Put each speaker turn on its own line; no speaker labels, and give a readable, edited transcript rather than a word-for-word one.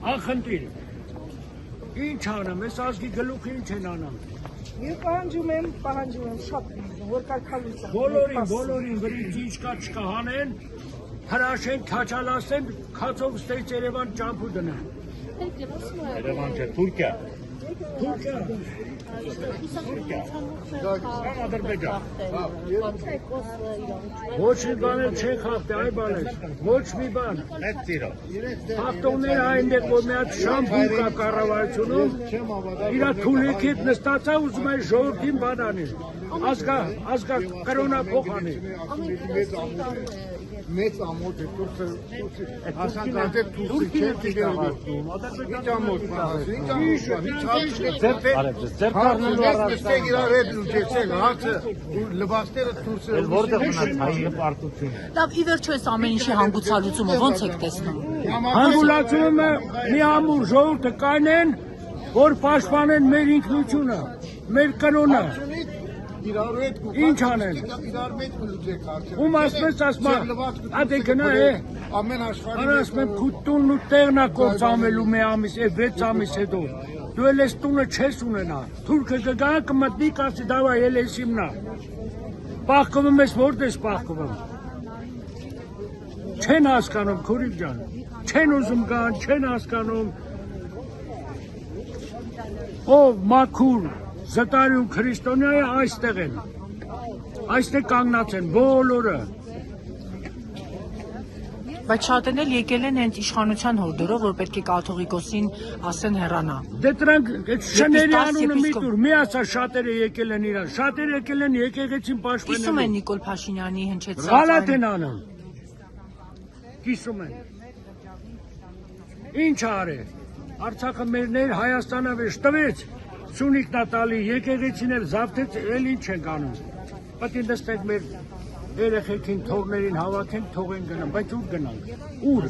Անխնդիր։ Ինչ անեմ, ես ազգի գլուխը ինչ են անեմ։
Ես պահանջում եմ շատ որ կարգալույս է։
Բոլորին վրի ճիչ կա չկա հանեն, հրաշեն, քաչալասեն, քացով ստեյց Երևան ճամփու դնեն։
Երևան չէ, Թուրքիա։
Ոչ մի բան չեն խախտի, այ բանես, ոչ մի բան։ Հաղթողները այն դեպ, որ մի հատ շամբու կա կառավարությունում, իրա թուլեքի հետ նստացա ուզում են ժողովրդին բան անի, ազգա կրոնա փող անի։
Մեծ ամոթ է Թուրքիա ասանք արդեն Թուրքիա չէ դիգերում ինչ ամոթ իրար հետ լուծեցել հարցը լվաստերը Թուրքիա
Որտեղ մնաց հայ հպարտությունը։
Լավ, ի վերջո այս ամեն ինչի հանգուցալուծումը ո՞նց եք տեսնում։
Հանգուցալուծումը մի ամուր ժողովուրդը կանեն, որ պաշտպանեն մեր ինքնությունը, մեր կրոնը։ Ինչ անեն։ Ում ասպես ասմա, ատե գնա է, ասում եմ քու տունն ու տեղն է կործանվելու մի ամիս, 6 ամիս հետո, դու էլ ես տունը չես ունենա, թուրքը կգա կմտնի կասի դավա էլ ես իմնա, պաղկվում ես որդ ես պաղկվում, չեն հասկանում քուրիկ ջան, չեն ուզում գան, չեն հասկանում, ով մաքուր, Զտարի ու քրիստոնյայը այստեղ են, այստեղ կանգնած են, բոլորը։
Բայց շատերն էլ եկել են հենց իշխանության հորդորով, որ պետք է կաթողիկոսին ասեն հեռանա։
Դե դրանք շների անունը մի տուր, մի ասա շատերը եկել են իրան, շատերը եկել են եկեղեցին պաշտպանելու։
Կիսում են Նիկոլ Փաշինյանի հնչեցրած
Գալատ են անում։ Կիսում են։ Ինչ արե։ Արցախը մերներ Հայաստանը վեշ տվեց։ Սունիկն է տալի, եկեղեցիներ զավթեց, էլ ինչ ենք անում։ Պետք է նստենք մեր երեխեքին, թողներին հավաքենք, թողեն գնան, բայց ուր գնանք, ուր։